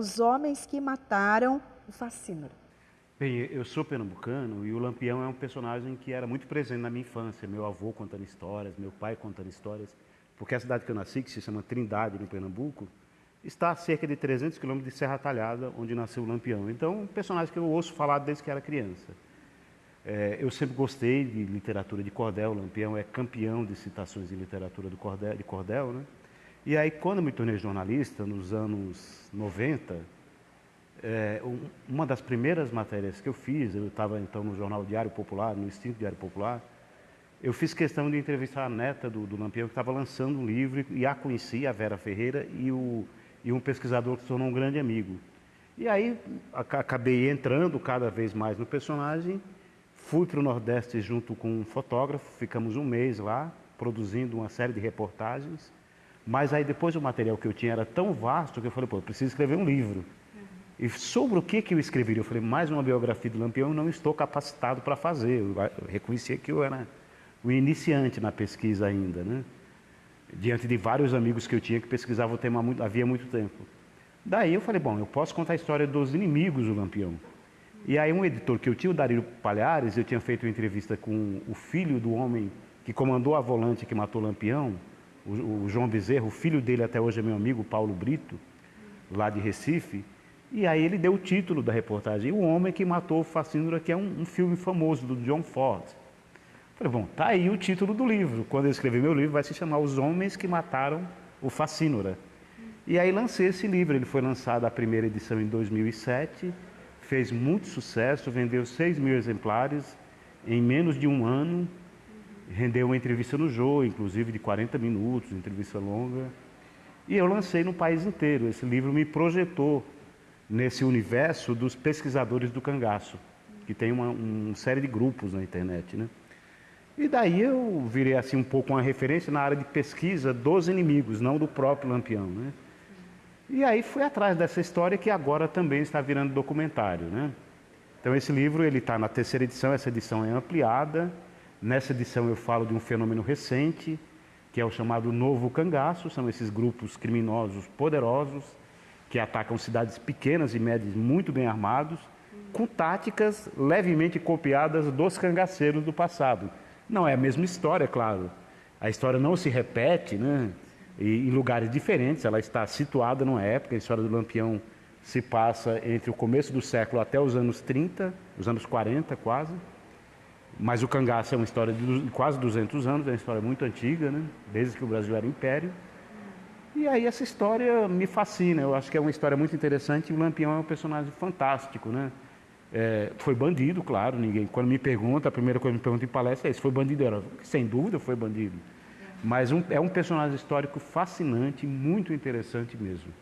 Os Homens que Mataram o Facínora. Bem, eu sou pernambucano e o Lampião é um personagem que era muito presente na minha infância. Meu avô contando histórias, meu pai contando histórias. Porque a cidade que eu nasci, que se chama Trindade, no Pernambuco, está a cerca de 300 quilômetros de Serra Talhada, onde nasceu o Lampião. Então, é um personagem que eu ouço falar desde que era criança. Eu sempre gostei de literatura de cordel. O Lampião é campeão de citações de literatura de cordel, né? E aí, quando eu me tornei jornalista, nos anos 90, uma das primeiras matérias que eu fiz, eu estava então no jornal Diário Popular, no extinto Diário Popular, eu fiz questão de entrevistar a neta do Lampião, que estava lançando um livro, e a conheci, a Vera Ferreira, e um pesquisador que se tornou um grande amigo. E aí acabei entrando cada vez mais no personagem, fui para o Nordeste junto com um fotógrafo, ficamos um mês lá, produzindo uma série de reportagens, mas aí depois o material que eu tinha era tão vasto que eu falei, pô, eu preciso escrever um livro. E sobre o que eu escreveria? Eu falei, mais uma biografia do Lampião, eu não estou capacitado para fazer. Eu reconhecia que eu era o iniciante na pesquisa ainda, né? Diante de vários amigos que eu tinha que pesquisavam o tema havia muito tempo. Daí eu falei, bom, eu posso contar a história dos inimigos do Lampião. E aí um editor que eu tinha, o Darío Palhares, eu tinha feito uma entrevista com o filho do homem que comandou a volante que matou o Lampião, o João Bezerra, o filho dele até hoje é meu amigo, Paulo Brito, lá de Recife. E aí ele deu o título da reportagem, O Homem que Matou o Facínora, que é um filme famoso do John Ford. Falei, bom, tá aí o título do livro. Quando eu escrever meu livro, vai se chamar Os Homens que Mataram o Facínora. E aí lancei esse livro. Ele foi lançado a primeira edição em 2007, fez muito sucesso, vendeu 6.000 exemplares em menos de um ano, rendeu uma entrevista no Jô, inclusive de 40 minutos, entrevista longa. E eu lancei no país inteiro. Esse livro me projetou nesse universo dos pesquisadores do cangaço, que tem uma série de grupos na internet, né? E daí eu virei assim um pouco uma referência na área de pesquisa dos inimigos, não do próprio Lampião, né? E aí fui atrás dessa história que agora também está virando documentário, né? Então esse livro ele está na terceira edição, essa edição é ampliada. Nessa edição eu falo de um fenômeno recente, que é o chamado Novo Cangaço, são esses grupos criminosos poderosos que atacam cidades pequenas e médias muito bem armados, com táticas levemente copiadas dos cangaceiros do passado. Não é a mesma história, claro. A história não se repete, né? E em lugares diferentes, ela está situada numa época, a história do Lampião se passa entre o começo do século até os anos 30, os anos 40 quase. Mas o cangaço é uma história de quase 200 anos, é uma história muito antiga, né? Desde que o Brasil era império. E aí essa história me fascina, eu acho que é uma história muito interessante e o Lampião é um personagem fantástico, né? Foi bandido, claro, quando me pergunta, a primeira coisa que me pergunta em palestra é isso, foi bandido? Sem dúvida foi bandido. Mas é um personagem histórico fascinante, muito interessante mesmo.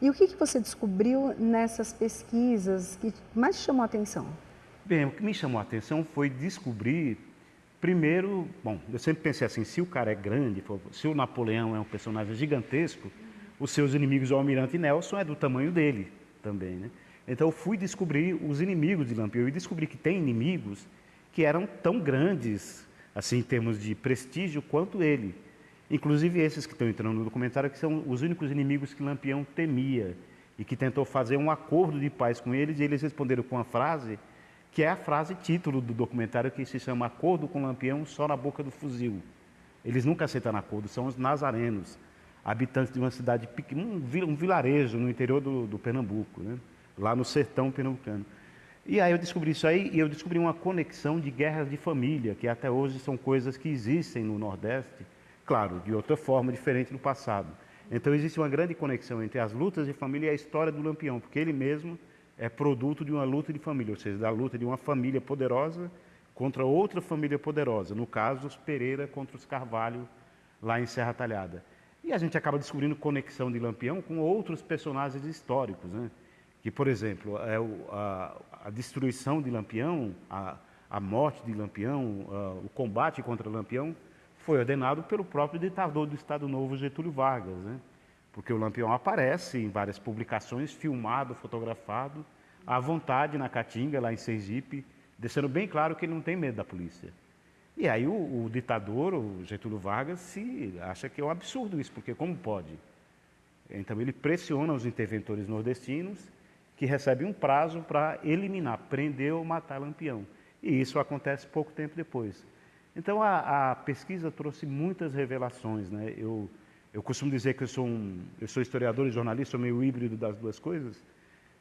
E o que você descobriu nessas pesquisas que mais chamou a atenção? Bem, o que me chamou a atenção foi descobrir, primeiro, bom, eu sempre pensei assim, se o cara é grande, se o Napoleão é um personagem gigantesco, os seus inimigos, o Almirante Nelson, é do tamanho dele também, né? Então eu fui descobrir os inimigos de Lampião e descobri que tem inimigos que eram tão grandes, assim, em termos de prestígio, quanto ele. Inclusive esses que estão entrando no documentário, que são os únicos inimigos que Lampião temia e que tentou fazer um acordo de paz com eles, e eles responderam com uma frase que é a frase título do documentário, que se chama Acordo com Lampião só na boca do fuzil. Eles nunca aceitaram acordo, são os nazarenos, habitantes de uma cidade pequena, um vilarejo no interior do Pernambuco, né? Lá no sertão pernambucano. E aí eu descobri isso aí, e eu descobri uma conexão de guerras de família, que até hoje são coisas que existem no Nordeste, claro, de outra forma, diferente do passado. Então existe uma grande conexão entre as lutas de família e a história do Lampião, porque ele mesmo é produto de uma luta de família, ou seja, da luta de uma família poderosa contra outra família poderosa, no caso os Pereira contra os Carvalho, lá em Serra Talhada. E a gente acaba descobrindo conexão de Lampião com outros personagens históricos, né? Que, por exemplo, a destruição de Lampião, a morte de Lampião, o combate contra Lampião, foi ordenado pelo próprio ditador do Estado Novo, Getúlio Vargas, né? Porque o Lampião aparece em várias publicações, filmado, fotografado, à vontade na Caatinga, lá em Sergipe, deixando bem claro que ele não tem medo da polícia. E aí o ditador, o Getúlio Vargas, se acha que é um absurdo isso, porque como pode? Então ele pressiona os interventores nordestinos, que recebem um prazo para eliminar, prender ou matar Lampião. E isso acontece pouco tempo depois. Então a pesquisa trouxe muitas revelações, né? Eu costumo dizer que eu sou historiador e jornalista, sou meio híbrido das duas coisas.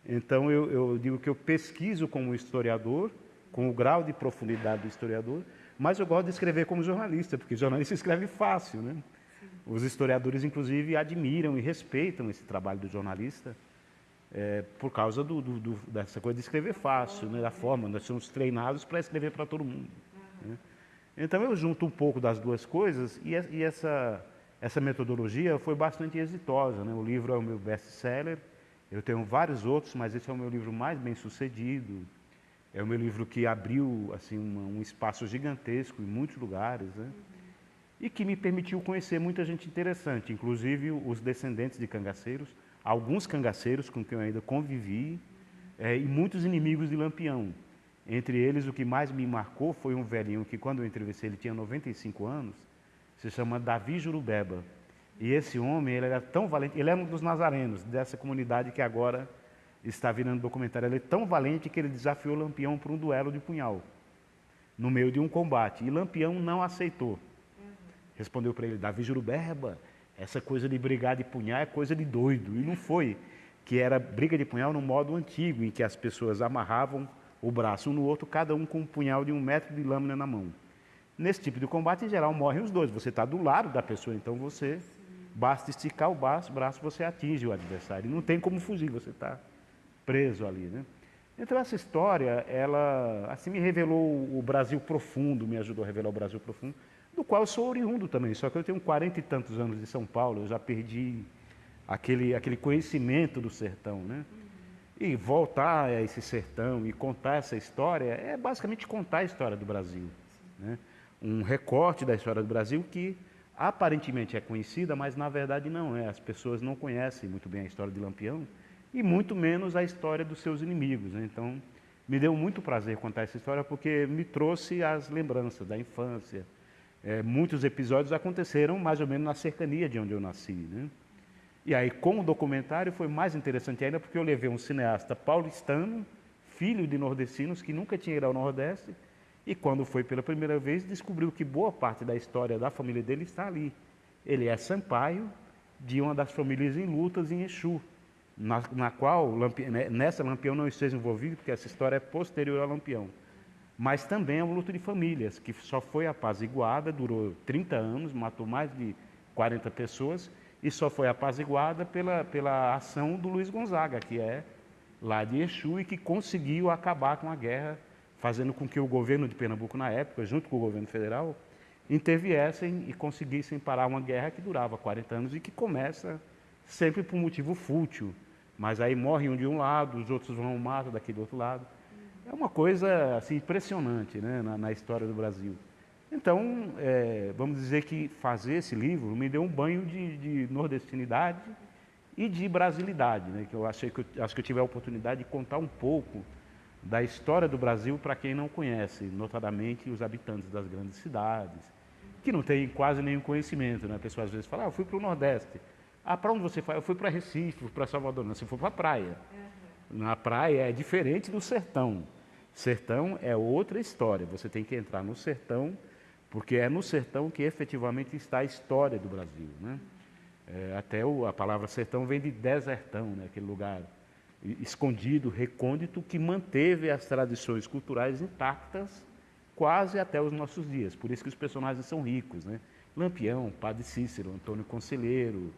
Então eu digo que eu pesquiso como historiador, com o grau de profundidade do historiador, mas eu gosto de escrever como jornalista, porque jornalista escreve fácil, né? Os historiadores, inclusive, admiram e respeitam esse trabalho do jornalista, por causa dessa coisa de escrever fácil, né? Da forma, nós somos treinados para escrever para todo mundo, né? Então eu junto um pouco das duas coisas e essa metodologia foi bastante exitosa, né? O livro é o meu best-seller, eu tenho vários outros, mas esse é o meu livro mais bem sucedido. É o meu livro que abriu assim, um espaço gigantesco em muitos lugares, né? E que me permitiu conhecer muita gente interessante, inclusive os descendentes de cangaceiros, alguns cangaceiros com quem eu ainda convivi, e muitos inimigos de Lampião. Entre eles, o que mais me marcou foi um velhinho que, quando eu entrevistei, ele tinha 95 anos, se chama Davi Jurubeba. E esse homem, ele era tão valente, ele era um dos nazarenos dessa comunidade que agora está virando documentário. Ele é tão valente que ele desafiou Lampião para um duelo de punhal, no meio de um combate. E Lampião não aceitou. Respondeu para ele, Davi Jurubeba, essa coisa de brigar de punhal é coisa de doido. E não foi, que era briga de punhal no modo antigo, em que as pessoas amarravam o braço um no outro, cada um com um punhal de 1 metro de lâmina na mão. Nesse tipo de combate, em geral, morrem os dois. Você está do lado da pessoa, então você, basta esticar o braço, você atinge o adversário. Não tem como fugir, você está preso ali, né? Então essa história, ela assim me revelou o Brasil profundo, me ajudou a revelar o Brasil profundo, do qual eu sou oriundo também, só que eu tenho 40 e tantos anos de São Paulo, eu já perdi aquele conhecimento do sertão, né? E voltar a esse sertão e contar essa história é basicamente contar a história do Brasil, né? Um recorte da história do Brasil que aparentemente é conhecida, mas na verdade não é. As pessoas não conhecem muito bem a história de Lampião e muito menos a história dos seus inimigos, né? Então, me deu muito prazer contar essa história porque me trouxe as lembranças da infância. Muitos episódios aconteceram mais ou menos na cercania de onde eu nasci, né? E aí, com o documentário, foi mais interessante ainda porque eu levei um cineasta paulistano, filho de nordestinos, que nunca tinha ido ao Nordeste, e quando foi pela primeira vez, descobriu que boa parte da história da família dele está ali. Ele é sampaio de uma das famílias em lutas em Exu, na qual nessa Lampião não esteja envolvido, porque essa história é posterior a Lampião. Mas também é uma luta de famílias, que só foi apaziguada, durou 30 anos, matou mais de 40 pessoas, e só foi apaziguada pela ação do Luiz Gonzaga, que é lá de Exu, e que conseguiu acabar com a guerra, fazendo com que o governo de Pernambuco, na época, junto com o governo federal, interviessem e conseguissem parar uma guerra que durava 40 anos e que começa sempre por um motivo fútil. Mas aí morre um de um lado, os outros vão ao mato daquele outro lado. É uma coisa assim, impressionante, né, na história do Brasil. Então, vamos dizer que fazer esse livro me deu um banho de nordestinidade e de brasilidade, né, que eu acho que eu tive a oportunidade de contar um pouco da história do Brasil para quem não conhece, notadamente os habitantes das grandes cidades, que não têm quase nenhum conhecimento, né? A pessoa às vezes fala, eu fui para o Nordeste. Para onde você foi? Eu fui para Recife, fui para Salvador. Não, você foi para a praia. Na praia é diferente do sertão. Sertão é outra história. Você tem que entrar no sertão, porque é no sertão que efetivamente está a história do Brasil, né? Até a palavra sertão vem de desertão, né? Aquele lugar escondido, recôndito, que manteve as tradições culturais intactas quase até os nossos dias. Por isso que os personagens são ricos, né? Lampião, Padre Cícero, Antônio Conselheiro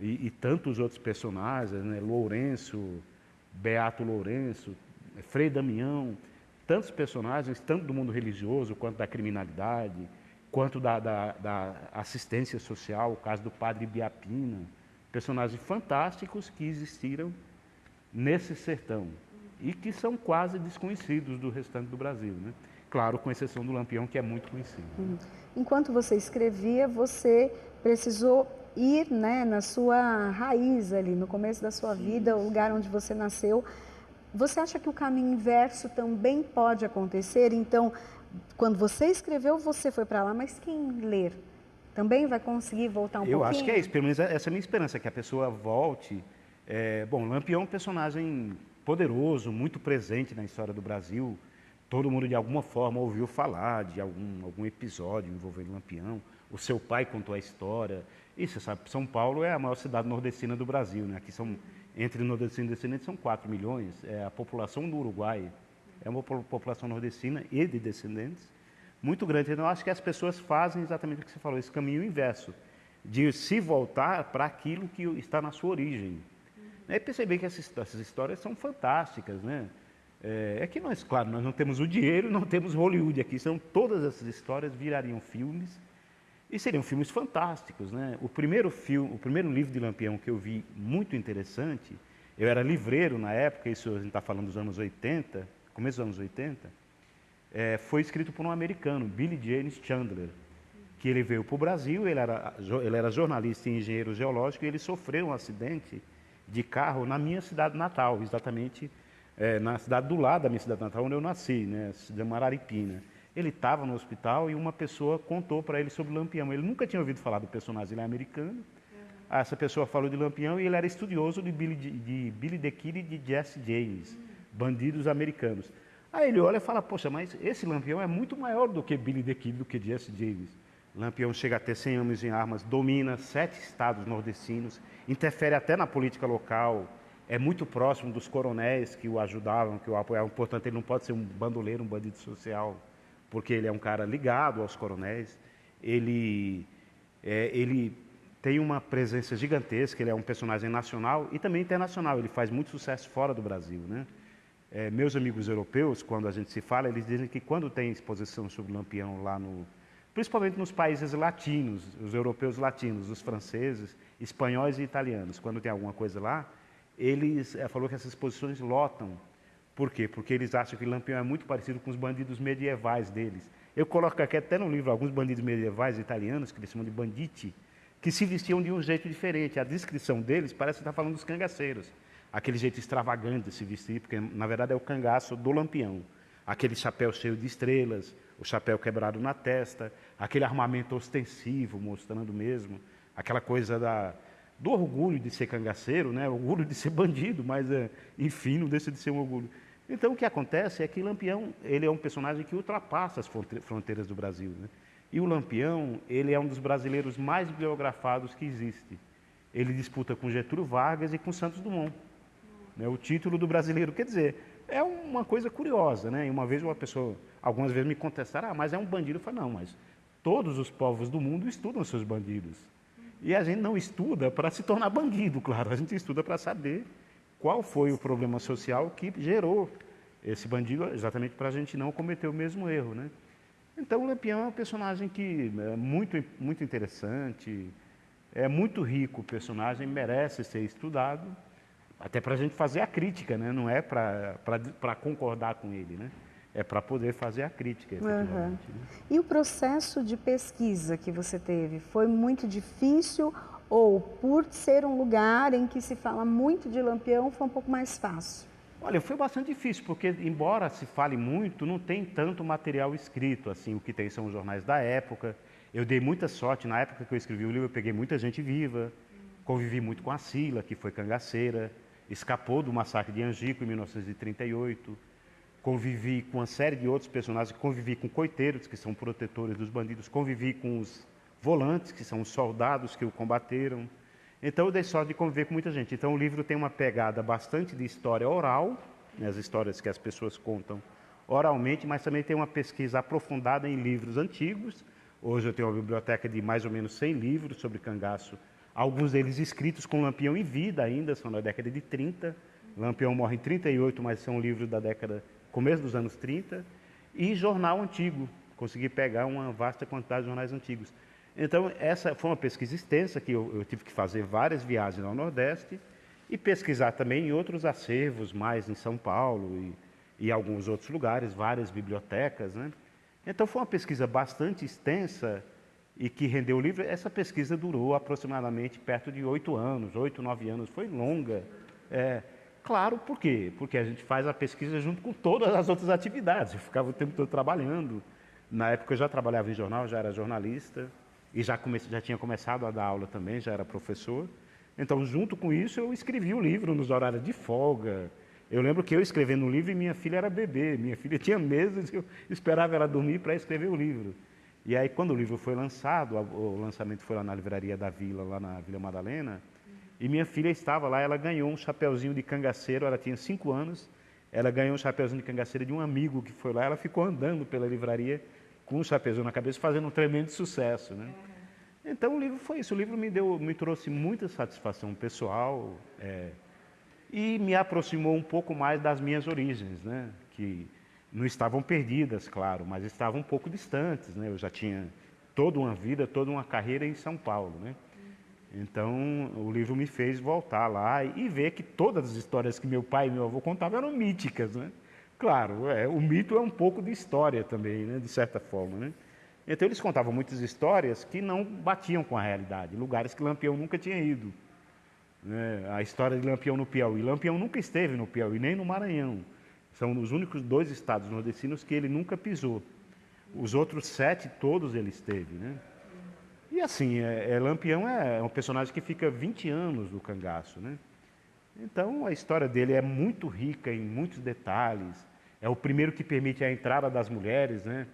e tantos outros personagens, né? Lourenço, Beato Lourenço, Frei Damião, tantos personagens, tanto do mundo religioso, quanto da criminalidade, quanto da assistência social, o caso do Padre Biapina, personagens fantásticos que existiram nesse sertão e que são quase desconhecidos do restante do Brasil, né? Claro, com exceção do Lampião, que é muito conhecido. Enquanto você escrevia, você precisou ir, né, na sua raiz ali, no começo da sua vida, o lugar onde você nasceu. Você acha que o caminho inverso também pode acontecer? Então, quando você escreveu, você foi para lá, mas quem ler também vai conseguir voltar um pouquinho? Eu acho que é isso, pelo menos essa é a minha esperança, que a pessoa volte. Bom, Lampião é um personagem poderoso, muito presente na história do Brasil. Todo mundo, de alguma forma, ouviu falar de algum episódio envolvendo Lampião. O seu pai contou a história. E você sabe, São Paulo é a maior cidade nordestina do Brasil, né? Aqui entre nordestinos e descendentes, são 4 milhões. A população do Uruguai é uma população nordestina e de descendentes muito grande. Então, eu acho que as pessoas fazem exatamente o que você falou, esse caminho inverso, de se voltar para aquilo que está na sua origem. E perceber que essas histórias são fantásticas, né? Que nós, claro, nós não temos o dinheiro, não temos Hollywood aqui, todas essas histórias virariam filmes e seriam filmes fantásticos, né? O primeiro livro de Lampião que eu vi muito interessante, eu era livreiro na época, isso a gente está falando dos anos 80, começo dos anos 80, foi escrito por um americano, Billy James Chandler, que ele veio para o Brasil, ele era jornalista e engenheiro geológico, e ele sofreu um acidente de carro na minha cidade natal, exatamente na cidade do lado da minha cidade natal, onde eu nasci, né, de Mararipina. Ele estava no hospital e uma pessoa contou para ele sobre Lampião. Ele nunca tinha ouvido falar do personagem, ele é americano. Essa pessoa falou de Lampião e ele era estudioso de Billy the Kid e de Jesse James, bandidos americanos. Aí ele olha e fala, poxa, mas esse Lampião é muito maior do que Billy the Kid, do que Jesse James. Lampião chega a ter 100 anos em armas, domina 7 estados nordestinos, interfere até na política local, é muito próximo dos coronéis que o ajudavam, que o apoiavam. Portanto, ele não pode ser um bandoleiro, um bandido social, porque ele é um cara ligado aos coronéis. Ele tem uma presença gigantesca, ele é um personagem nacional e também internacional. Ele faz muito sucesso fora do Brasil, né? Meus amigos europeus, quando a gente se fala, eles dizem que quando tem exposição sobre Lampião lá principalmente nos países latinos, os europeus latinos, os franceses, espanhóis e italianos, quando tem alguma coisa lá, eles falou que essas exposições lotam. Por quê? Porque eles acham que Lampião é muito parecido com os bandidos medievais deles. Eu coloco aqui até no livro alguns bandidos medievais italianos, que eles chamam de banditi, que se vestiam de um jeito diferente. A descrição deles parece estar falando dos cangaceiros. Aquele jeito extravagante de se vestir, porque na verdade é o cangaço do Lampião. Aquele chapéu cheio de estrelas, o chapéu quebrado na testa, aquele armamento ostensivo, mostrando mesmo, aquela coisa do orgulho de ser cangaceiro, né? Orgulho de ser bandido, mas enfim, não deixa de ser um orgulho. Então o que acontece é que Lampião, ele é um personagem que ultrapassa as fronteiras do Brasil, né? E o Lampião, ele é um dos brasileiros mais biografados que existe. Ele disputa com Getúlio Vargas e com Santos Dumont, né? O título do brasileiro, quer dizer, é uma coisa curiosa, né? E uma vez algumas vezes me contestaram, mas é um bandido. Eu falei, não, mas todos os povos do mundo estudam seus bandidos. E a gente não estuda para se tornar bandido, claro, a gente estuda para saber qual foi o problema social que gerou esse bandido, exatamente para a gente não cometer o mesmo erro, né? Então, o Lampião é um personagem que é muito, muito interessante, é muito rico o personagem, merece ser estudado, até para a gente fazer a crítica, né? Não é para concordar com ele, né? É para poder fazer a crítica, efetivamente. Né? E o processo de pesquisa que você teve, foi muito difícil ou por ser um lugar em que se fala muito de Lampião, foi um pouco mais fácil? Olha, foi bastante difícil, porque embora se fale muito, não tem tanto material escrito, assim, o que tem são os jornais da época. Eu dei muita sorte, na época que eu escrevi o livro, eu peguei muita gente viva, convivi muito com a Sila, que foi cangaceira, escapou do massacre de Angico em 1938, convivi com uma série de outros personagens, convivi com coiteiros, que são protetores dos bandidos, convivi com os volantes, que são os soldados que o combateram. Então eu dei sorte de conviver com muita gente. Então o livro tem uma pegada bastante de história oral, né, as histórias que as pessoas contam oralmente, mas também tem uma pesquisa aprofundada em livros antigos. Hoje eu tenho uma biblioteca de mais ou menos 100 livros sobre cangaço, alguns deles escritos com Lampião em vida ainda, são da década de 30. Lampião morre em 38, mas são livros da começo dos anos 30. E jornal antigo, consegui pegar uma vasta quantidade de jornais antigos. Então, essa foi uma pesquisa extensa, que eu tive que fazer várias viagens ao Nordeste e pesquisar também em outros acervos, mais em São Paulo e alguns outros lugares, várias bibliotecas, né? Então, foi uma pesquisa bastante extensa e que rendeu o livro. Essa pesquisa durou aproximadamente perto de 8 anos, 8, 9 anos, foi longa. Claro, por quê? Porque a gente faz a pesquisa junto com todas as outras atividades. Eu ficava o tempo todo trabalhando. Na época eu já trabalhava em jornal, já era jornalista. e já tinha começado a dar aula também, já era professor. Então, junto com isso, eu escrevi o livro nos horários de folga. Eu lembro que eu escrevendo o livro e minha filha era bebê. Minha filha tinha meses, eu esperava ela dormir para escrever o livro. E aí, quando o livro foi lançado, o lançamento foi lá na livraria da Vila, lá na Vila Madalena, e minha filha estava lá, ela ganhou um chapeuzinho de cangaceiro, ela tinha 5 anos, ela ganhou um chapeuzinho de cangaceiro de um amigo que foi lá, ela ficou andando pela livraria com um chapeuzinho na cabeça, fazendo um tremendo sucesso, né? Então o livro foi isso, o livro me trouxe muita satisfação pessoal, e me aproximou um pouco mais das minhas origens, né? Que não estavam perdidas, claro, mas estavam um pouco distantes, né? Eu já tinha toda uma vida, toda uma carreira em São Paulo, né? Então o livro me fez voltar lá e ver que todas as histórias que meu pai e meu avô contavam eram míticas, né? Claro, o mito é um pouco de história também, né? De certa forma, né? Então eles contavam muitas histórias que não batiam com a realidade, lugares que Lampião nunca tinha ido, né? A história de Lampião no Piauí. Lampião nunca esteve no Piauí, nem no Maranhão. São os únicos 2 estados nordestinos que ele nunca pisou. Os outros 7, todos ele esteve, né? E assim, Lampião é um personagem que fica 20 anos no cangaço, né? Então a história dele é muito rica em muitos detalhes. É o primeiro que permite a entrada das mulheres, né?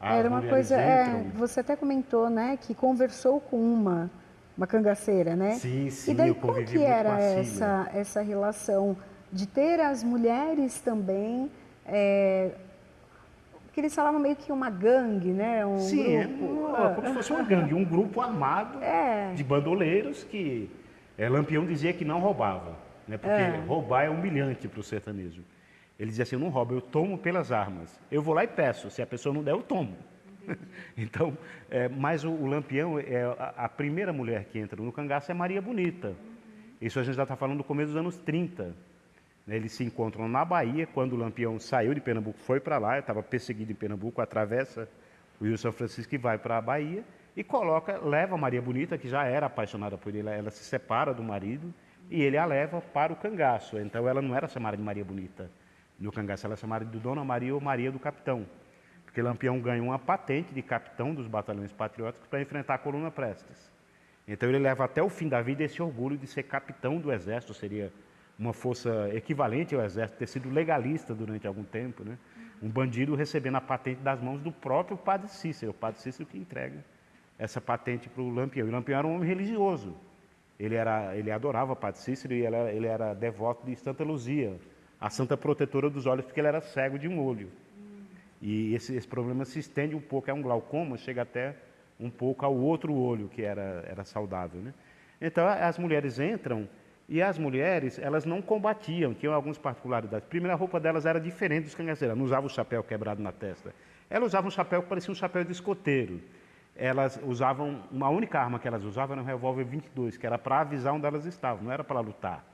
As Era uma mulheres coisa, entram. você até comentou, né, que conversou com uma cangaceira, né? Sim, E sim, daí eu qual convivi que muito com era a Cília. essa relação de ter as mulheres também, que eles falavam meio que uma gangue, né? Um Sim, grupo. como se fosse uma gangue, um grupo armado de bandoleiros que Lampião dizia que não roubava, né? Porque roubar é humilhante para o sertanejo. Ele dizia assim, eu não roubo, eu tomo pelas armas. Eu vou lá e peço, se a pessoa não der, eu tomo. Então, mas o Lampião, a primeira mulher que entra no cangaço é Maria Bonita. Isso a gente já está falando do começo dos anos 30. Eles se encontram na Bahia, quando o Lampião saiu de Pernambuco, foi para lá, estava perseguido em Pernambuco, atravessa o Rio São Francisco e vai para a Bahia, e leva a Maria Bonita, que já era apaixonada por ele, ela se separa do marido, e ele a leva para o cangaço. Então ela não era chamada de Maria Bonita no cangaço, ela era chamada de Dona Maria ou Maria do Capitão, porque Lampião ganhou uma patente de capitão dos batalhões patrióticos para enfrentar a Coluna Prestes. Então ele leva até o fim da vida esse orgulho de ser capitão do exército, seria uma força equivalente ao exército, ter sido legalista durante algum tempo, né? Um bandido recebendo a patente das mãos do próprio padre Cícero, o padre Cícero que entrega essa patente para o Lampião. E o Lampião era um homem religioso, ele adorava o padre Cícero e ele era devoto de Santa Luzia, a santa protetora dos olhos, porque ele era cego de um olho. E esse problema se estende um pouco, é um glaucoma, chega até um pouco ao outro olho, que era saudável, né? Então as mulheres entram, e as mulheres, elas não combatiam, tinham algumas particularidades. Primeiro, a roupa delas era diferente dos cangaceiros, elas não usavam o chapéu quebrado na testa. Elas usavam um chapéu que parecia um chapéu de escoteiro. Elas usavam, uma única arma que elas usavam era um revólver 22, que era para avisar onde elas estavam, não era para lutar.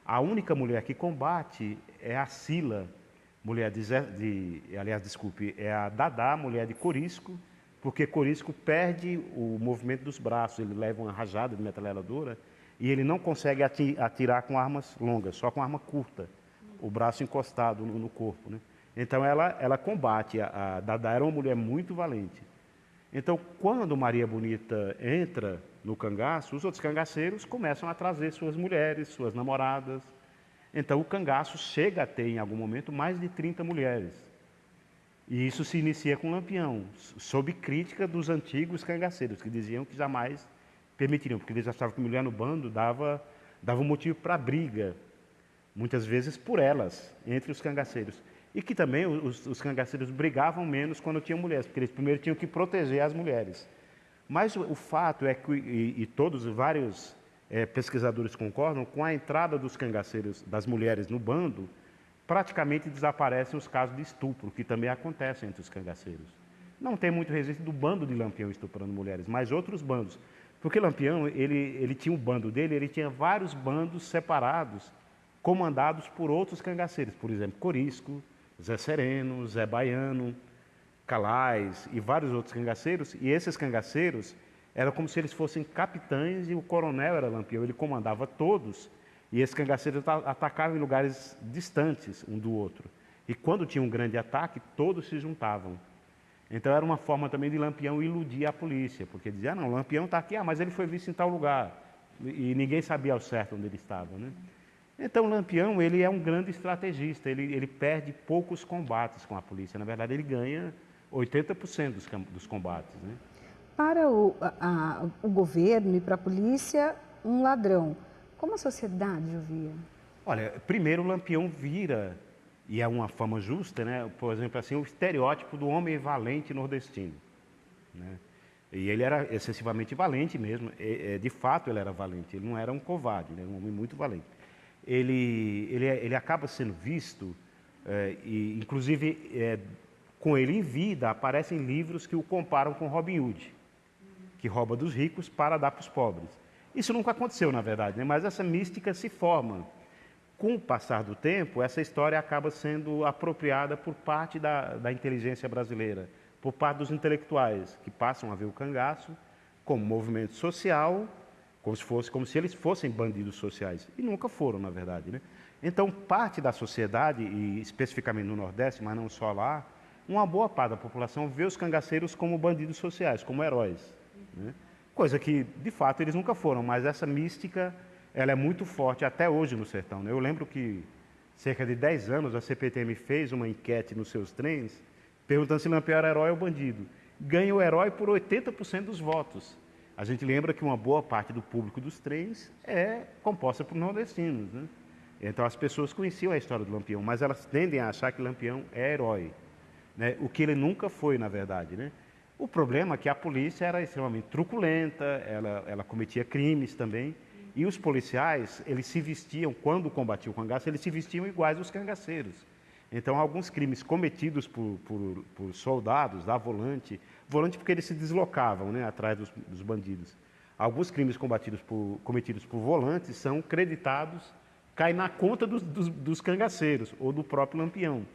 A única mulher que combate é a Sila, mulher é a Dadá, mulher de Corisco, porque Corisco perde o movimento dos braços, ele leva uma rajada de metralhadora, e ele não consegue atirar com armas longas, só com arma curta, o braço encostado no corpo, né? Então ela combate, a Dadá era uma mulher muito valente. Então, quando Maria Bonita entra no cangaço, os outros cangaceiros começam a trazer suas mulheres, suas namoradas. Então o cangaço chega a ter, em algum momento, mais de 30 mulheres. E isso se inicia com Lampião, sob crítica dos antigos cangaceiros, que diziam que jamais permitiriam, porque eles achavam que mulher no bando dava um motivo para briga, muitas vezes por elas, entre os cangaceiros. E que também os cangaceiros brigavam menos quando tinham mulheres, porque eles primeiro tinham que proteger as mulheres. Mas o fato é que, e todos, vários pesquisadores concordam, com a entrada dos cangaceiros, das mulheres no bando, praticamente desaparecem os casos de estupro, que também acontecem entre os cangaceiros. Não tem muito registro do bando de Lampião estuprando mulheres, mas outros bandos. Porque Lampião, ele tinha um bando dele, ele tinha vários bandos separados, comandados por outros cangaceiros, por exemplo, Corisco, Zé Sereno, Zé Baiano, Calais e vários outros cangaceiros, e esses cangaceiros eram como se eles fossem capitães e o coronel era Lampião, ele comandava todos, e esses cangaceiros atacavam em lugares distantes um do outro. E quando tinha um grande ataque, todos se juntavam. Então era uma forma também de Lampião iludir a polícia, porque dizia, não, o Lampião está aqui, mas ele foi visto em tal lugar. E ninguém sabia ao certo onde ele estava, né? Então, o Lampião, ele é um grande estrategista, ele perde poucos combates com a polícia. Na verdade, ele ganha 80% dos combates, né? Para o governo e para a polícia, um ladrão. Como a sociedade o via? Olha, primeiro o Lampião vira, e é uma fama justa, né? Por exemplo, assim, o estereótipo do homem valente nordestino, né? E ele era excessivamente valente mesmo, de fato ele era valente, ele não era um covarde, ele era um homem muito valente. Ele acaba sendo visto, e inclusive com ele em vida aparecem livros que o comparam com Robin Hood, que rouba dos ricos para dar para os pobres. Isso nunca aconteceu, na verdade, né? Mas essa mística se forma. Com o passar do tempo, essa história acaba sendo apropriada por parte da inteligência brasileira, por parte dos intelectuais, que passam a ver o cangaço como movimento social, como se eles fossem bandidos sociais. E nunca foram, na verdade, né? Então, parte da sociedade, e especificamente no Nordeste, mas não só lá, uma boa parte da população vê os cangaceiros como bandidos sociais, como heróis, né? Coisa que, de fato, eles nunca foram, mas essa mística, ela é muito forte até hoje no sertão, né? Eu lembro que, cerca de 10 anos, a CPTM fez uma enquete nos seus trens, perguntando se Lampião era herói ou bandido. Ganha o herói por 80% dos votos. A gente lembra que uma boa parte do público dos trens é composta por nordestinos, né? Então as pessoas conheciam a história do Lampião, mas elas tendem a achar que Lampião é herói, né? O que ele nunca foi, na verdade, né? O problema é que a polícia era extremamente truculenta, ela cometia crimes também, e os policiais, eles se vestiam, quando combatiam o cangaço, eles se vestiam iguais aos cangaceiros. Então, alguns crimes cometidos por soldados da volante porque eles se deslocavam, né, atrás dos bandidos. Alguns crimes cometidos por volantes são creditados, caem na conta dos cangaceiros ou do próprio Lampião.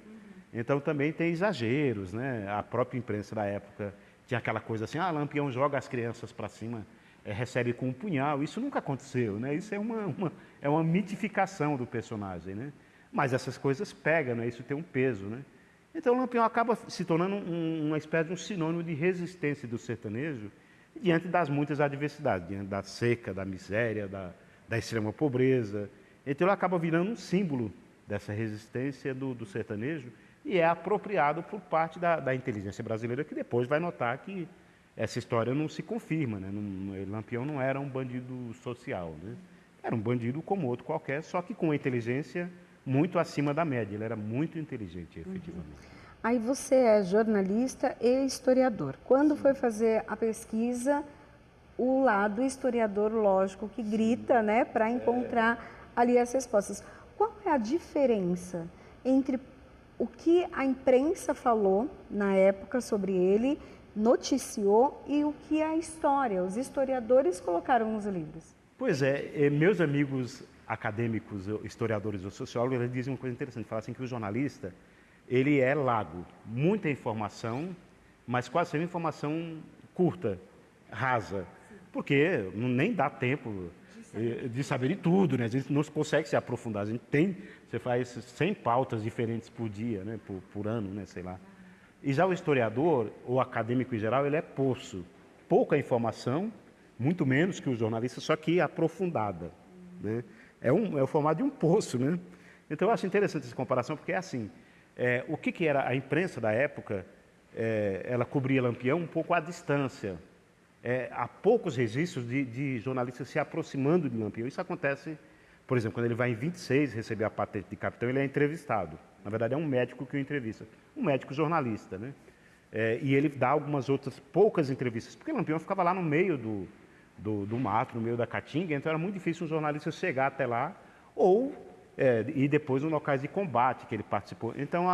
Então, também tem exageros, né? A própria imprensa da época tinha aquela coisa assim, Lampião joga as crianças para cima, recebe com um punhal. Isso nunca aconteceu, né? Isso é uma mitificação do personagem, né? Mas essas coisas pegam, né? Isso tem um peso, né? Então o Lampião acaba se tornando uma espécie de um sinônimo de resistência do sertanejo diante das muitas adversidades, diante da seca, da miséria, da extrema pobreza. Então ele acaba virando um símbolo dessa resistência do sertanejo e é apropriado por parte da inteligência brasileira, que depois vai notar que essa história não se confirma, né? Lampião não era um bandido social, né? Era um bandido como outro qualquer, só que com inteligência muito acima da média. Ele era muito inteligente, efetivamente. Aí você é jornalista e historiador. Quando foi fazer a pesquisa, o lado historiador, lógico, que grita, né, para encontrar ali as respostas. Qual é a diferença entre o que a imprensa falou na época sobre ele, noticiou, e o que a história, os historiadores colocaram nos livros? Pois é, meus amigos acadêmicos, historiadores ou sociólogos, eles dizem uma coisa interessante, falam assim que o jornalista, ele é lago, muita informação, mas quase sempre informação curta, rasa, porque nem dá tempo de saber de tudo, né? A gente não consegue se aprofundar, você faz 100 pautas diferentes por dia, né? por ano, né? Sei lá. E já o historiador, ou acadêmico em geral, ele é poço, pouca informação, muito menos que o jornalista, só que aprofundada, né? É o formato de um poço, né? Então eu acho interessante essa comparação, porque é assim, o que era a imprensa da época, ela cobria Lampião um pouco à distância. Há poucos registros de jornalistas se aproximando de Lampião. Isso acontece, por exemplo, quando ele vai em 26 receber a patente de capitão, ele é entrevistado. Na verdade, é um médico que o entrevista, um médico jornalista, né? E ele dá algumas outras poucas entrevistas, porque Lampião ficava lá no meio do mato, no meio da caatinga, então era muito difícil um jornalista chegar até lá, ou ir depois nos locais de combate que ele participou. Então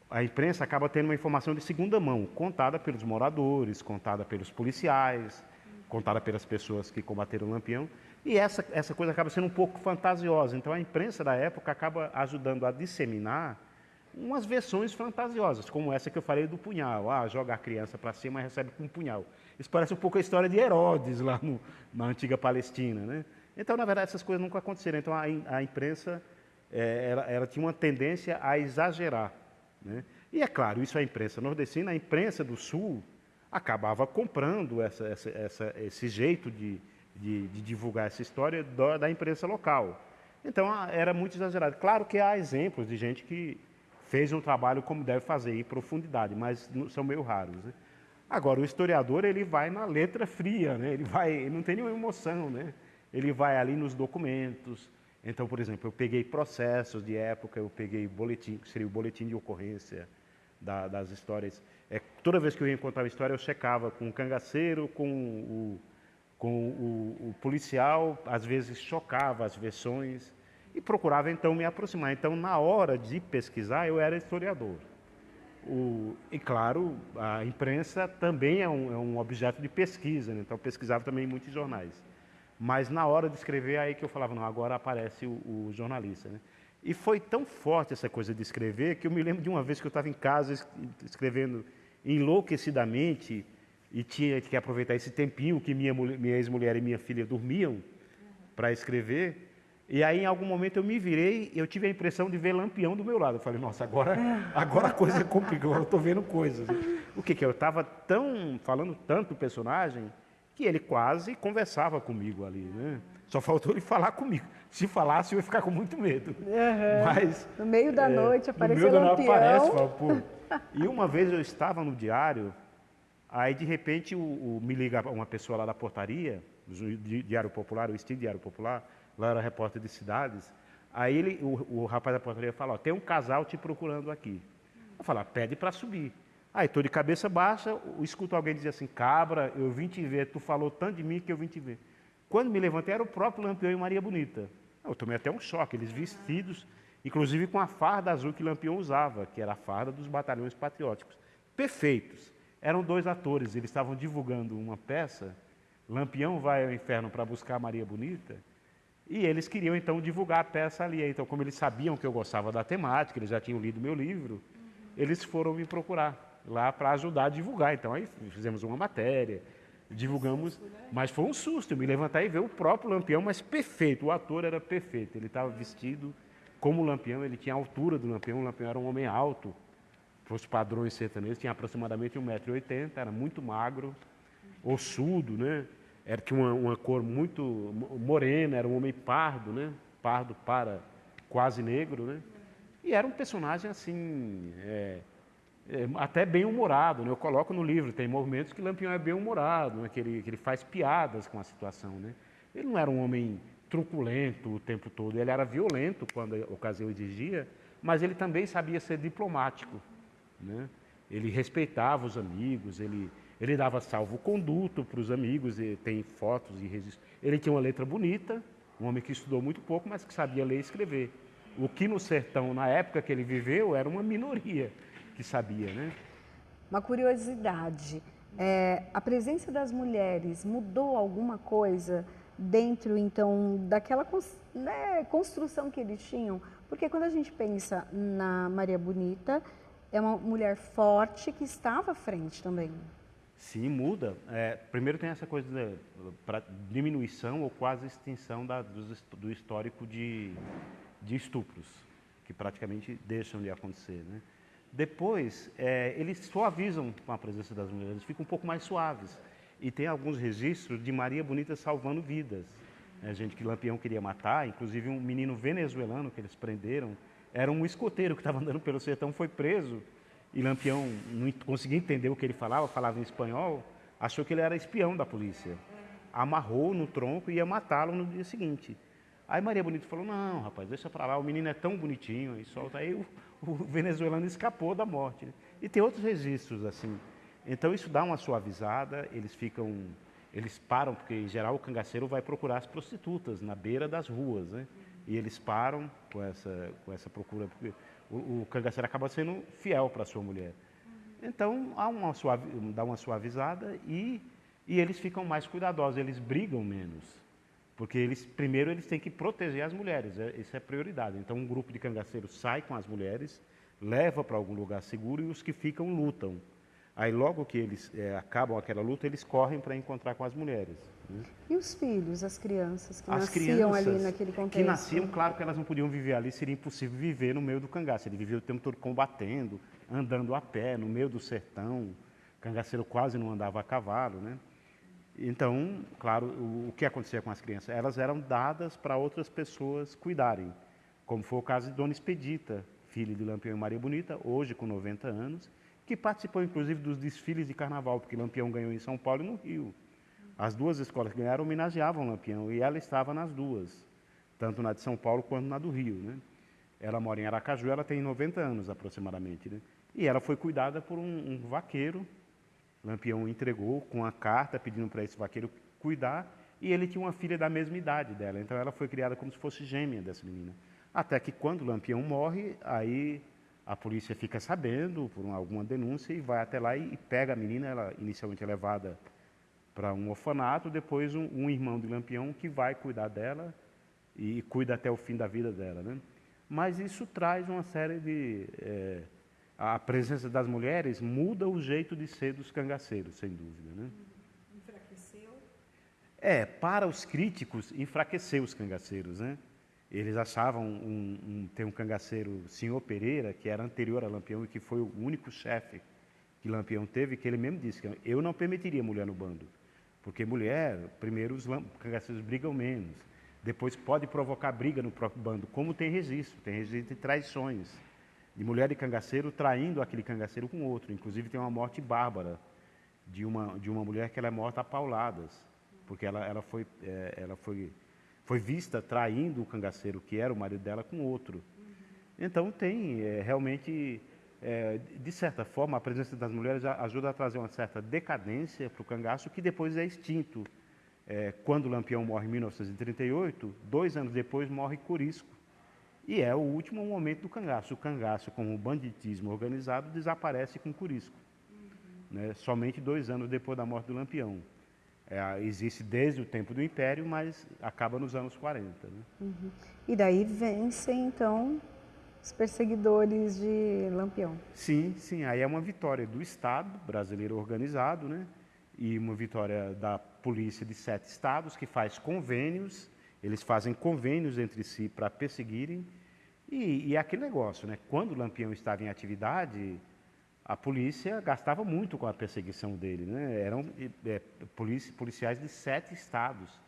a imprensa acaba tendo uma informação de segunda mão, contada pelos moradores, contada pelos policiais, contada pelas pessoas que combateram o Lampião, e essa coisa acaba sendo um pouco fantasiosa. Então a imprensa da época acaba ajudando a disseminar umas versões fantasiosas, como essa que eu falei do punhal. Joga a criança para cima e recebe com um punhal. Isso parece um pouco a história de Herodes lá na antiga Palestina, né? Então, na verdade, essas coisas nunca aconteceram. Então, a imprensa ela tinha uma tendência a exagerar, né? E é claro, isso é a imprensa nordestina, a imprensa do Sul acabava comprando esse jeito de divulgar essa história da imprensa local. Então era muito exagerado. Claro que há exemplos de gente que fez um trabalho como deve fazer, em profundidade, mas são meio raros, né? Agora, o historiador, ele vai na letra fria, né? Ele não tem nenhuma emoção, né? Ele vai ali nos documentos. Então, por exemplo, eu peguei processos de época, eu peguei boletim, que seria o boletim de ocorrência das histórias. Toda vez que eu ia encontrar uma história, eu checava com o cangaceiro, com o policial, às vezes chocava as versões e procurava, então, me aproximar. Então, na hora de pesquisar, eu era historiador. E, claro, a imprensa também é um objeto de pesquisa, né? Então eu pesquisava também em muitos jornais. Mas na hora de escrever, aí que eu falava, não, agora aparece o jornalista, né? E foi tão forte essa coisa de escrever, que eu me lembro de uma vez que eu estava em casa escrevendo enlouquecidamente e tinha que aproveitar esse tempinho que minha ex-mulher e minha filha dormiam para escrever. E aí, em algum momento, eu me virei e eu tive a impressão de ver Lampião do meu lado. Eu falei, nossa, agora a coisa é complicada, agora eu estou vendo coisas. O que eu estava falando tanto do personagem que ele quase conversava comigo ali, né? Só faltou ele falar comigo. Se falasse, eu ia ficar com muito medo. Mas, no meio da noite apareceu Lampião. No meio da noite aparece, fala, pô. E uma vez eu estava no diário, aí de repente me liga uma pessoa lá da portaria, do Diário Popular, o extinto Diário Popular, lá era repórter de cidades. Aí o rapaz da portaria fala, ó, tem um casal te procurando aqui. Eu falo, pede para subir. Aí estou de cabeça baixa, escuto alguém dizer assim, cabra, eu vim te ver, tu falou tanto de mim que eu vim te ver. Quando me levantei, era o próprio Lampião e Maria Bonita. Eu tomei até um choque, eles vestidos, inclusive com a farda azul que Lampião usava, que era a farda dos batalhões patrióticos. Perfeitos. Eram dois atores, eles estavam divulgando uma peça, Lampião vai ao inferno para buscar Maria Bonita, e eles queriam, então, divulgar a peça ali. Então, como eles sabiam que eu gostava da temática, eles já tinham lido meu livro, eles foram me procurar lá para ajudar a divulgar. Então, aí fizemos uma matéria, divulgamos, mas foi um susto. Eu me levantar e ver o próprio Lampião, mas perfeito, o ator era perfeito. Ele estava vestido como o Lampião, ele tinha a altura do Lampião, o Lampião era um homem alto, para os padrões sertanejos, tinha aproximadamente 1,80 m, era muito magro, ossudo, né? Tinha uma cor muito morena, era um homem pardo, né? Pardo para quase negro, né? E era um personagem assim, até bem humorado, né? Eu coloco no livro, tem momentos que Lampião é bem humorado, né? Que ele faz piadas com a situação, né? Ele não era um homem truculento o tempo todo, ele era violento quando a ocasião exigia, mas ele também sabia ser diplomático, né? Ele respeitava os amigos, ele dava salvo-conduto para os amigos, tem fotos e registros. Ele tinha uma letra bonita, um homem que estudou muito pouco, mas que sabia ler e escrever. O que no sertão, na época que ele viveu, era uma minoria que sabia, né? Uma curiosidade, a presença das mulheres mudou alguma coisa dentro, então, daquela construção que eles tinham? Porque quando a gente pensa na Maria Bonita, é uma mulher forte que estava à frente também. Sim, muda. Primeiro tem essa coisa da diminuição ou quase extinção do histórico de estupros, que praticamente deixam de acontecer, né? Depois, eles suavizam com a presença das mulheres, eles ficam um pouco mais suaves. E tem alguns registros de Maria Bonita salvando vidas. Gente que Lampião queria matar, inclusive um menino venezuelano que eles prenderam, era um escoteiro que estava andando pelo sertão, foi preso. E Lampião não conseguia entender o que ele falava em espanhol, achou que ele era espião da polícia. Amarrou no tronco e ia matá-lo no dia seguinte. Aí Maria Bonita falou, não, rapaz, deixa pra lá, o menino é tão bonitinho, aí solta. Aí o venezuelano escapou da morte, né? E tem outros registros assim. Então isso dá uma suavizada, eles param, porque em geral o cangaceiro vai procurar as prostitutas na beira das ruas, né? E eles param com essa procura, porque o cangaceiro acaba sendo fiel para a sua mulher. Então dá uma suavizada e eles ficam mais cuidadosos, eles brigam menos. Porque primeiro eles têm que proteger as mulheres, isso é prioridade. Então um grupo de cangaceiros sai com as mulheres, leva para algum lugar seguro e os que ficam lutam. Aí logo que eles acabam aquela luta, eles correm para encontrar com as mulheres, né? E os filhos, as crianças que As nasciam crianças ali naquele contexto? que nasciam, claro que elas não podiam viver ali, seria impossível viver no meio do cangaço. Ele vivia o tempo todo combatendo, andando a pé, no meio do sertão. Cangaceiro quase não andava a cavalo, né? Então, claro, o que acontecia com as crianças? Elas eram dadas para outras pessoas cuidarem, como foi o caso de Dona Expedita, filha de Lampião e Maria Bonita, hoje com 90 anos, que participou inclusive dos desfiles de carnaval, porque Lampião ganhou em São Paulo e no Rio. As duas escolas que ganharam homenageavam Lampião e ela estava nas duas, tanto na de São Paulo quanto na do Rio, né? Ela mora em Aracaju, ela tem 90 anos aproximadamente, né? E ela foi cuidada por um vaqueiro. Lampião entregou com a carta pedindo para esse vaqueiro cuidar, e ele tinha uma filha da mesma idade dela, então ela foi criada como se fosse gêmea dessa menina. Até que quando Lampião morre, aí a polícia fica sabendo por alguma denúncia e vai até lá e pega a menina. Ela inicialmente é levada para um orfanato, depois um irmão de Lampião que vai cuidar dela e cuida até o fim da vida dela, né? Mas isso traz uma série de... a presença das mulheres muda o jeito de ser dos cangaceiros, sem dúvida, né? Enfraqueceu? Para os críticos, enfraqueceu os cangaceiros, né? Eles achavam tem um cangaceiro, Senhor Pereira, que era anterior a Lampião e que foi o único chefe que Lampião teve, que ele mesmo disse que eu não permitiria mulher no bando, porque mulher, primeiro os cangaceiros brigam menos, depois pode provocar briga no próprio bando, como tem registro de traições, de mulher de cangaceiro traindo aquele cangaceiro com outro. Inclusive tem uma morte bárbara de uma mulher que ela é morta a pauladas, porque ela foi vista traindo o cangaceiro, que era o marido dela, com outro. Então tem realmente, de certa forma, a presença das mulheres ajuda a trazer uma certa decadência para o cangaço, que depois é extinto. Quando Lampião morre em 1938, 2 anos depois morre Corisco. E é o último momento do cangaço. O cangaço, como banditismo organizado, desaparece com Corisco. Né? Somente 2 anos depois da morte do Lampião. Existe desde o tempo do Império, mas acaba nos anos 40. Né? E daí vencem, então, os perseguidores de Lampião. Sim, sim. Aí é uma vitória do Estado brasileiro organizado, né? E uma vitória da polícia de 7 estados, que faz convênios. Eles fazem convênios entre si para perseguirem. E aquele negócio, né? Quando Lampião estava em atividade, a polícia gastava muito com a perseguição dele, né? Eram policiais de 7 estados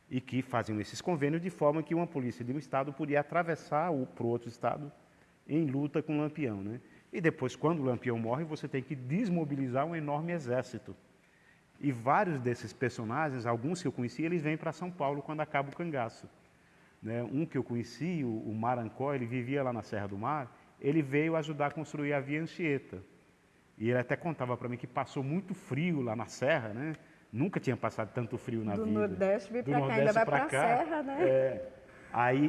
e que faziam esses convênios de forma que uma polícia de um estado podia atravessar para o outro estado em luta com Lampião, né? E depois, quando Lampião morre, você tem que desmobilizar um enorme exército. E vários desses personagens, alguns que eu conheci, eles vêm para São Paulo quando acaba o cangaço. Né? Um que eu conheci, o Marancó, ele vivia lá na Serra do Mar, ele veio ajudar a construir a Via Anchieta. E ele até contava para mim que passou muito frio lá na Serra, né? Nunca tinha passado tanto frio na vida. Do Nordeste veio para cá, ainda vai para a Serra, né?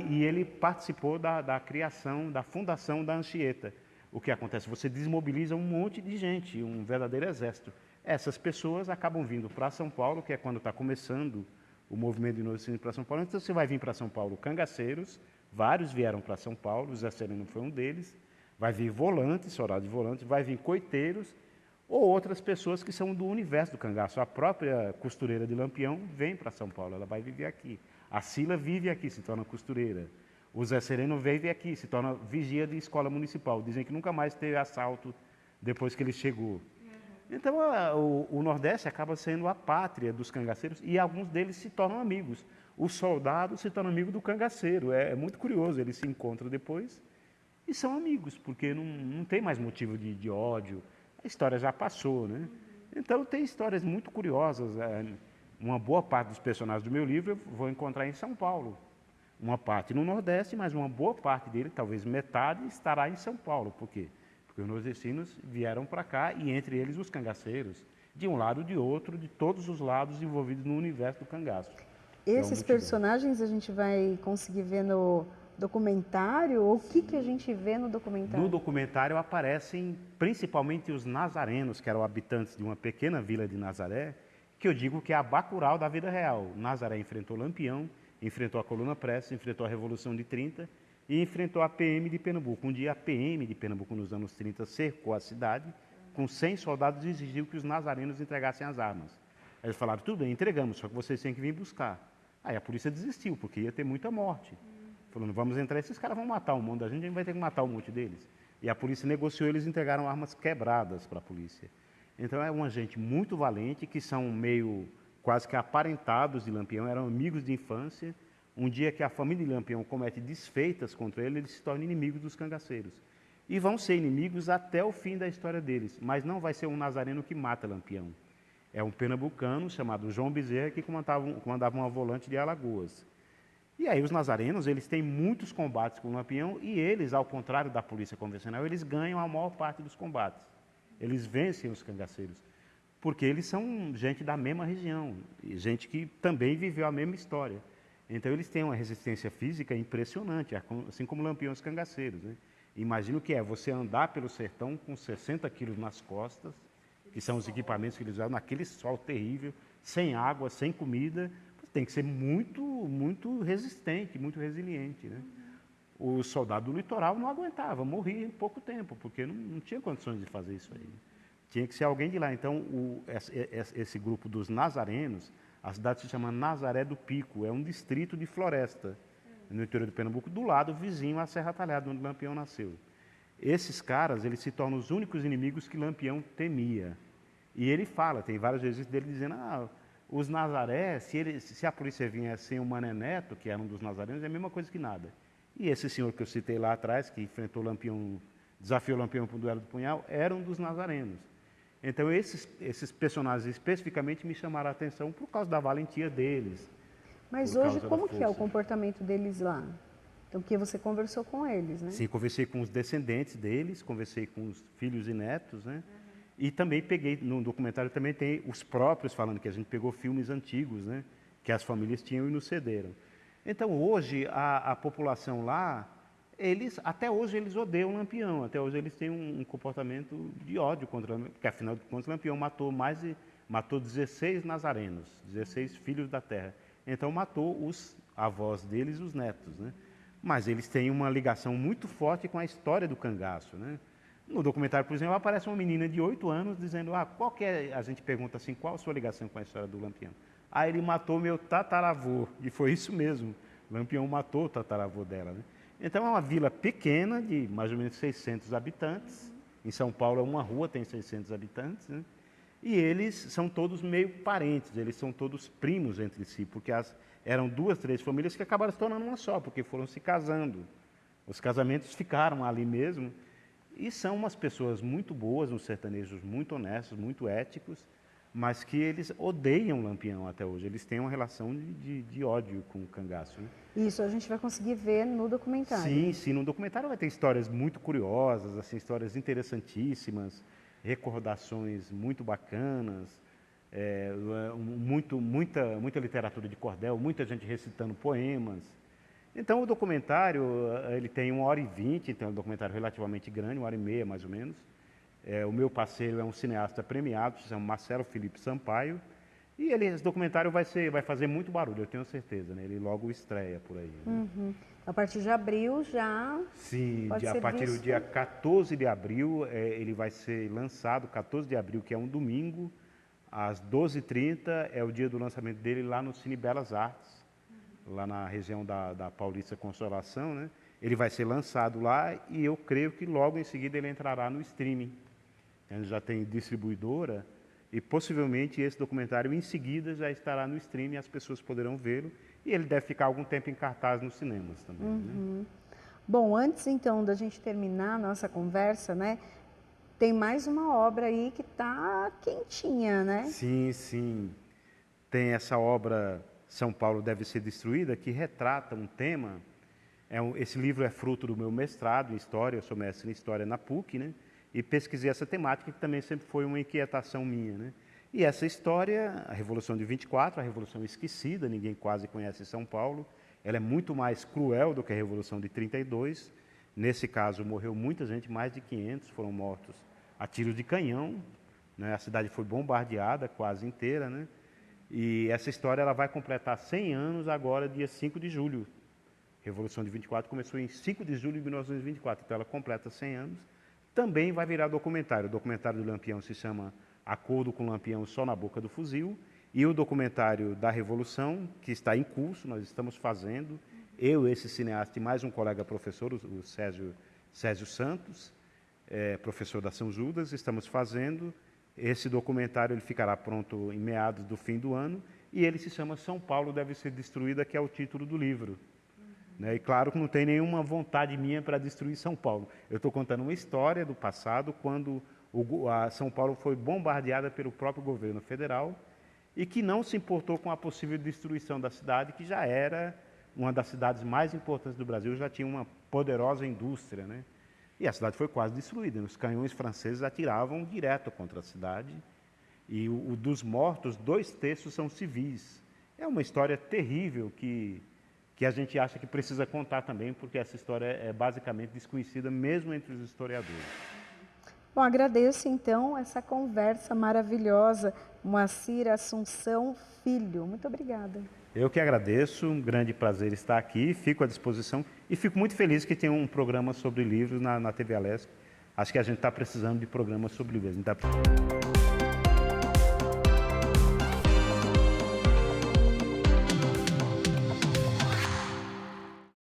E ele participou da criação, da fundação da Anchieta. O que acontece? Você desmobiliza um monte de gente, um verdadeiro exército. Essas pessoas acabam vindo para São Paulo, que é quando está começando o movimento de Inocêncio para São Paulo. Então você vai vir para São Paulo cangaceiros, vários vieram para São Paulo, o Zé Sereno foi um deles, vai vir volantes, soldado de volantes, vai vir coiteiros, ou outras pessoas que são do universo do cangaço. A própria costureira de Lampião vem para São Paulo, ela vai viver aqui. A Sila vive aqui, se torna costureira. O Zé Sereno vive aqui, se torna vigia de escola municipal. Dizem que nunca mais teve assalto depois que ele chegou. Então, o Nordeste acaba sendo a pátria dos cangaceiros e alguns deles se tornam amigos. O soldado se torna amigo do cangaceiro. É muito curioso, eles se encontram depois e são amigos, porque não tem mais motivo de ódio. A história já passou, né? Então, tem histórias muito curiosas. Uma boa parte dos personagens do meu livro eu vou encontrar em São Paulo. Uma parte no Nordeste, mas uma boa parte dele, talvez metade, estará em São Paulo. Por quê? Porque os nordestinos vieram para cá e entre eles os cangaceiros, de um lado ou de outro, de todos os lados envolvidos no universo do cangaço. Esses personagens a gente vai conseguir ver no documentário? Ou o que a gente vê no documentário? No documentário aparecem principalmente os nazarenos, que eram habitantes de uma pequena vila de Nazaré, que eu digo que é a Bacurau da vida real. Nazaré enfrentou Lampião, enfrentou a Coluna Prestes, enfrentou a Revolução de 30 e enfrentou a PM de Pernambuco. Um dia a PM de Pernambuco, nos anos 30, cercou a cidade com 100 soldados e exigiu que os nazarenos entregassem as armas. Eles falaram, tudo bem, entregamos, só que vocês têm que vir buscar. Aí a polícia desistiu, porque ia ter muita morte. Falando, vamos entrar, esses caras vão matar um monte da gente, a gente vai ter que matar um monte deles. e a polícia negociou, eles entregaram armas quebradas para a polícia. Então é uma gente muito valente, que são meio quase que aparentados de Lampião, eram amigos de infância. Um dia que a família de Lampião comete desfeitas contra ele, eles se tornam inimigos dos cangaceiros. E vão ser inimigos até o fim da história deles, mas não vai ser um nazareno que mata Lampião. É um pernambucano chamado João Bezerra que comandava uma volante de Alagoas. E aí os nazarenos, eles têm muitos combates com o Lampião e eles, ao contrário da polícia convencional, eles ganham a maior parte dos combates. Eles vencem os cangaceiros, porque eles são gente da mesma região, e gente que também viveu a mesma história. Então eles têm uma resistência física impressionante, assim como Lampião e os cangaceiros, né? Imagina o que é você andar pelo sertão com 60 quilos nas costas, que são os equipamentos que eles usavam, naquele sol terrível, sem água, sem comida. Tem que ser muito resistente, muito resiliente, né? O soldado do litoral não aguentava, morria em pouco tempo, porque não tinha condições de fazer isso aí. Tinha que ser alguém de lá. Então, esse grupo dos nazarenos, a cidade se chama Nazaré do Pico, é um distrito de floresta, no interior de Pernambuco, do lado vizinho à Serra Talhada, onde Lampião nasceu. Esses caras, eles se tornam os únicos inimigos que Lampião temia. E ele fala, tem vários registros dele dizendo, os Nazaré, se a polícia vinha sem o Mané Neto, que era um dos nazarenos, é a mesma coisa que nada. E esse senhor que eu citei lá atrás, que enfrentou Lampião, desafiou Lampião para o duelo do punhal, era um dos nazarenos. Então esses personagens especificamente me chamaram a atenção por causa da valentia deles. Mas hoje, como que é o comportamento deles lá? Então, porque você conversou com eles, né? Sim, conversei com os descendentes deles, conversei com os filhos e netos, né? E também peguei, no documentário também tem os próprios falando que a gente pegou filmes antigos, né? Que as famílias tinham e nos cederam. Então hoje a população lá, até hoje eles odeiam Lampião, até hoje eles têm um comportamento de ódio contra, porque afinal de contas Lampião matou 16 nazarenos, 16 filhos da terra. Então matou os avós deles, os netos, né? Mas eles têm uma ligação muito forte com a história do cangaço, né? No documentário, por exemplo, aparece uma menina de 8 anos dizendo, qual que é, a gente pergunta assim, qual a sua ligação com a história do Lampião? Ele matou meu tataravô, e foi isso mesmo, Lampião matou o tataravô dela, né? Então é uma vila pequena, de mais ou menos 600 habitantes, em São Paulo uma rua tem 600 habitantes, né? E eles são todos meio parentes, eles são todos primos entre si, porque eram 2, 3 famílias que acabaram se tornando uma só, porque foram se casando. Os casamentos ficaram ali mesmo. E são umas pessoas muito boas, uns sertanejos muito honestos, muito éticos, mas que eles odeiam Lampião até hoje. Eles têm uma relação de ódio com o cangaço, né? Isso a gente vai conseguir ver no documentário. Sim, no documentário vai ter histórias muito curiosas, assim, histórias interessantíssimas, recordações muito bacanas, muita literatura de cordel, muita gente recitando poemas. Então o documentário, ele tem 1h20, então é um documentário relativamente grande, 1h30 mais ou menos. O meu parceiro é um cineasta premiado, se chama Marcelo Felipe Sampaio, e esse documentário vai fazer muito barulho, eu tenho certeza, né? Ele logo estreia por aí. Né? A partir de abril já. Sim, pode a ser partir do visto. dia 14 de abril, ele vai ser lançado, 14 de abril, que é um domingo, às 12h30, é o dia do lançamento dele lá no Cine Belas Artes, lá na região da Paulista Consolação, né? Ele vai ser lançado lá e eu creio que logo em seguida ele entrará no streaming. Ele já tem distribuidora e possivelmente esse documentário em seguida já estará no streaming e as pessoas poderão vê-lo. E ele deve ficar algum tempo em cartaz nos cinemas também. Né? Bom, antes então da gente terminar a nossa conversa, né? Tem mais uma obra aí que está quentinha, né? Sim. Tem essa obra São Paulo Deve Ser Destruída, que retrata um tema. Esse livro é fruto do meu mestrado em História, eu sou mestre em História na PUC, né? E pesquisei essa temática, que também sempre foi uma inquietação minha, né? E essa história, a Revolução de 24, a Revolução Esquecida, ninguém quase conhece São Paulo, ela é muito mais cruel do que a Revolução de 32. Nesse caso, morreu muita gente, mais de 500 foram mortos a tiros de canhão, né? A cidade foi bombardeada quase inteira, né? E essa história ela vai completar 100 anos agora, dia 5 de julho. A Revolução de 24 começou em 5 de julho de 1924, então ela completa 100 anos. Também vai virar documentário. O documentário do Lampião se chama Acordo com Lampião Só na Boca do Fuzil. E o documentário da Revolução, que está em curso, nós estamos fazendo, eu, esse cineasta e mais um colega professor, o Sérgio Santos. professor da São Judas, estamos fazendo. Esse documentário ele ficará pronto em meados do fim do ano e ele se chama São Paulo Deve Ser Destruída, que é o título do livro. E claro que não tem nenhuma vontade minha para destruir São Paulo. Eu estou contando uma história do passado, quando a São Paulo foi bombardeada pelo próprio governo federal e que não se importou com a possível destruição da cidade, que já era uma das cidades mais importantes do Brasil, já tinha uma poderosa indústria, né? E a cidade foi quase destruída. Os canhões franceses atiravam direto contra a cidade e dos mortos, 2/3 são civis. É uma história terrível que a gente acha que precisa contar também, porque essa história é basicamente desconhecida mesmo entre os historiadores. Bom, agradeço então essa conversa maravilhosa, Moacir Assunção Filho. Muito obrigada. Eu que agradeço, um grande prazer estar aqui, fico à disposição e fico muito feliz que tem um programa sobre livros na TV Alesc. Acho que a gente está precisando de programas sobre livros.